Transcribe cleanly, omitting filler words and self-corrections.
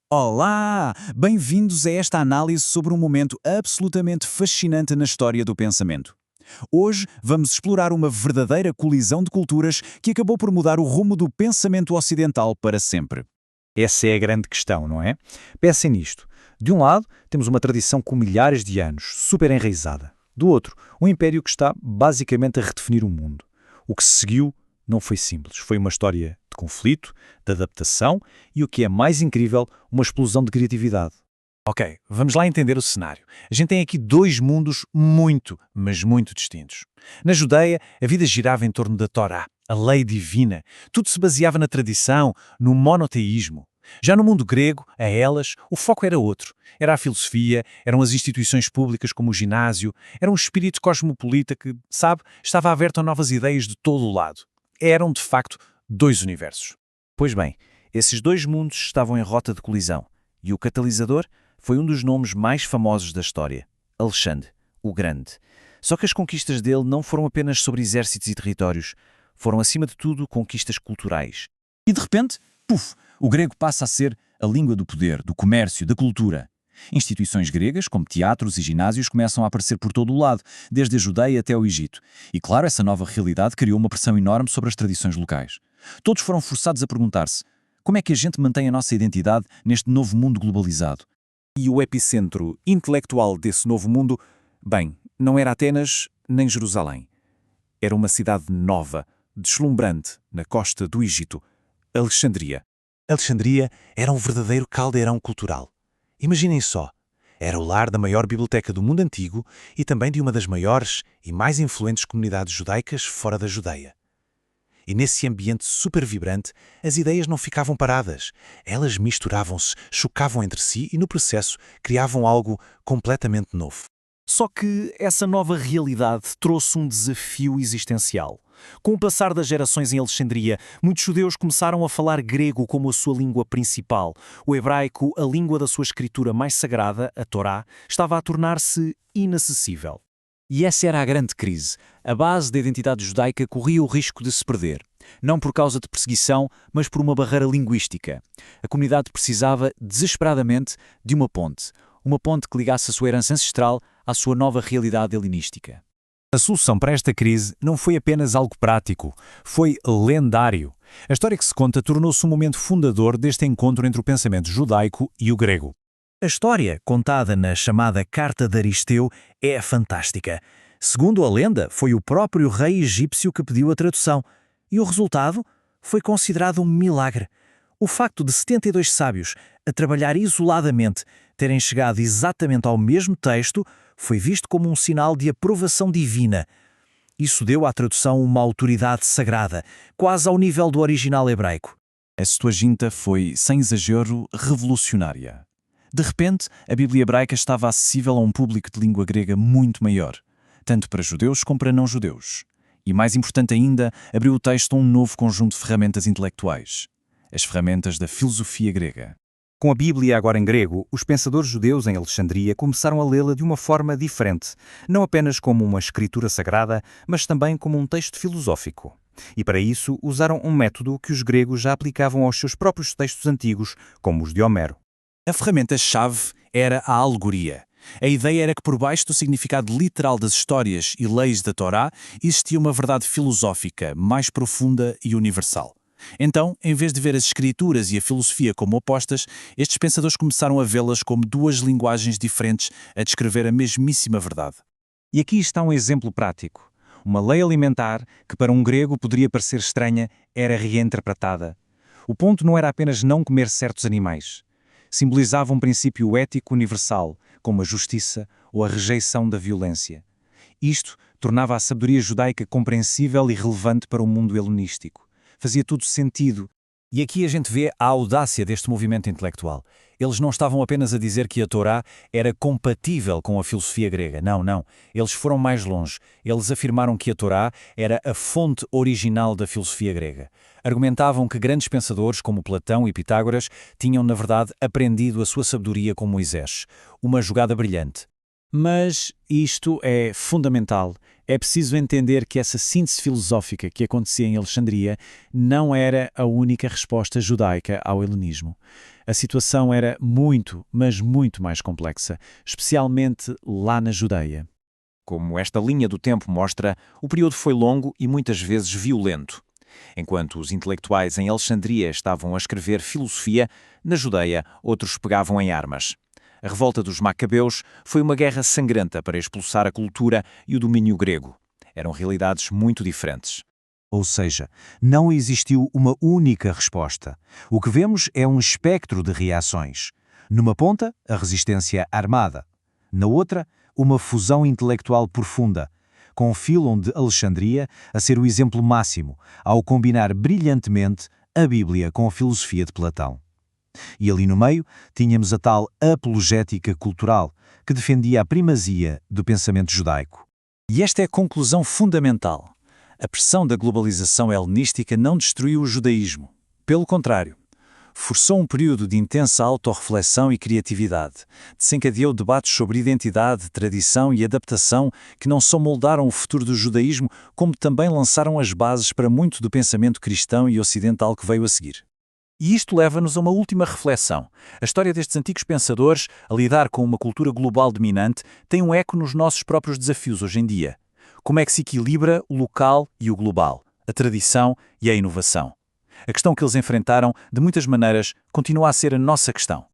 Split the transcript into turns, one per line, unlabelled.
Olá! Bem-vindos a esta análise sobre um momento absolutamente fascinante na história do pensamento. Hoje vamos explorar uma verdadeira colisão de culturas que acabou por mudar o rumo do pensamento ocidental para sempre.
Essa é a grande questão, não é? Pensem nisto. De um lado, temos uma tradição com milhares de anos, super enraizada. Do outro, um império que está basicamente a redefinir o mundo. O que se seguiu não foi simples. Foi uma história de conflito, de adaptação e, o que é mais incrível, uma explosão de criatividade.
Ok, vamos lá entender o cenário. A gente tem aqui dois mundos muito, mas muito distintos. Na Judeia, a vida girava em torno da Torá, a lei divina. Tudo se baseava na tradição, no monoteísmo. Já no mundo grego, a Elas, o foco era outro. Era a filosofia, eram as instituições públicas como o ginásio, era um espírito cosmopolita que, sabe, estava aberto a novas ideias de todo o lado. Eram, de facto, dois universos.
Pois bem, esses dois mundos estavam em rota de colisão. E o catalisador foi um dos nomes mais famosos da história, Alexandre, o Grande. Só que as conquistas dele não foram apenas sobre exércitos e territórios, foram acima de tudo conquistas culturais.
E de repente, puf, o grego passa a ser a língua do poder, do comércio, da cultura. Instituições gregas, como teatros e ginásios, começam a aparecer por todo o lado, desde a Judeia até o Egito. E claro, essa nova realidade criou uma pressão enorme sobre as tradições locais. Todos foram forçados a perguntar-se: como é que a gente mantém a nossa identidade neste novo mundo globalizado?
E o epicentro intelectual desse novo mundo, bem, não era Atenas nem Jerusalém. Era uma cidade nova, deslumbrante, na costa do Egito, Alexandria. Alexandria era um verdadeiro caldeirão cultural. Imaginem só, era o lar da maior biblioteca do mundo antigo e também de uma das maiores e mais influentes comunidades judaicas fora da Judeia. E nesse ambiente super vibrante, as ideias não ficavam paradas. Elas misturavam-se, chocavam entre si e, no processo, criavam algo completamente novo. Só que essa nova realidade trouxe um desafio existencial. Com o passar das gerações em Alexandria, muitos judeus começaram a falar grego como a sua língua principal. O hebraico, a língua da sua escritura mais sagrada, a Torá, estava a tornar-se inacessível.
E essa era a grande crise. A base da identidade judaica corria o risco de se perder. Não por causa de perseguição, mas por uma barreira linguística. A comunidade precisava, desesperadamente, de uma ponte. Uma ponte que ligasse a sua herança ancestral à sua nova realidade helenística.
A solução para esta crise não foi apenas algo prático, foi lendário. A história que se conta tornou-se um momento fundador deste encontro entre o pensamento judaico e o grego.
A história, contada na chamada Carta de Aristeu, é fantástica. Segundo a lenda, foi o próprio rei egípcio que pediu a tradução, e o resultado foi considerado um milagre. O facto de 72 sábios, a trabalhar isoladamente, terem chegado exatamente ao mesmo texto, foi visto como um sinal de aprovação divina. Isso deu à tradução uma autoridade sagrada, quase ao nível do original hebraico.
A Septuaginta foi, sem exagero, revolucionária. De repente, a Bíblia hebraica estava acessível a um público de língua grega muito maior, tanto para judeus como para não-judeus. E mais importante ainda, abriu o texto a um novo conjunto de ferramentas intelectuais, as ferramentas da filosofia grega.
Com a Bíblia agora em grego, os pensadores judeus em Alexandria começaram a lê-la de uma forma diferente, não apenas como uma escritura sagrada, mas também como um texto filosófico. E para isso usaram um método que os gregos já aplicavam aos seus próprios textos antigos, como os de Homero.
A ferramenta-chave era a alegoria. A ideia era que por baixo do significado literal das histórias e leis da Torá existia uma verdade filosófica mais profunda e universal. Então, em vez de ver as escrituras e a filosofia como opostas, estes pensadores começaram a vê-las como duas linguagens diferentes a descrever a mesmíssima verdade.
E aqui está um exemplo prático. Uma lei alimentar que para um grego poderia parecer estranha era reinterpretada. O ponto não era apenas não comer certos animais. Simbolizava um princípio ético universal, como a justiça ou a rejeição da violência. Isto tornava a sabedoria judaica compreensível e relevante para o mundo helenístico. Fazia tudo sentido.
E aqui a gente vê a audácia deste movimento intelectual. Eles não estavam apenas a dizer que a Torá era compatível com a filosofia grega. Não, não. Eles foram mais longe. Eles afirmaram que a Torá era a fonte original da filosofia grega. Argumentavam que grandes pensadores como Platão e Pitágoras tinham, na verdade, aprendido a sua sabedoria com Moisés. Uma jogada brilhante. Mas isto é fundamental. É preciso entender que essa síntese filosófica que acontecia em Alexandria não era a única resposta judaica ao helenismo. A situação era muito, mas muito mais complexa, especialmente lá na Judeia.
Como esta linha do tempo mostra, o período foi longo e muitas vezes violento. Enquanto os intelectuais em Alexandria estavam a escrever filosofia, na Judeia outros pegavam em armas. A revolta dos Macabeus foi uma guerra sangrenta para expulsar a cultura e o domínio grego. Eram realidades muito diferentes.
Ou seja, não existiu uma única resposta. O que vemos é um espectro de reações. Numa ponta, a resistência armada. Na outra, uma fusão intelectual profunda, com Fílon de Alexandria a ser o exemplo máximo, ao combinar brilhantemente a Bíblia com a filosofia de Platão. E ali no meio, tínhamos a tal apologética cultural, que defendia a primazia do pensamento judaico. E esta é a conclusão fundamental. A pressão da globalização helenística não destruiu o judaísmo. Pelo contrário, forçou um período de intensa autorreflexão e criatividade, desencadeou debates sobre identidade, tradição e adaptação que não só moldaram o futuro do judaísmo, como também lançaram as bases para muito do pensamento cristão e ocidental que veio a seguir.
E isto leva-nos a uma última reflexão. A história destes antigos pensadores, a lidar com uma cultura global dominante, tem um eco nos nossos próprios desafios hoje em dia. Como é que se equilibra o local e o global, a tradição e a inovação? A questão que eles enfrentaram, de muitas maneiras, continua a ser a nossa questão.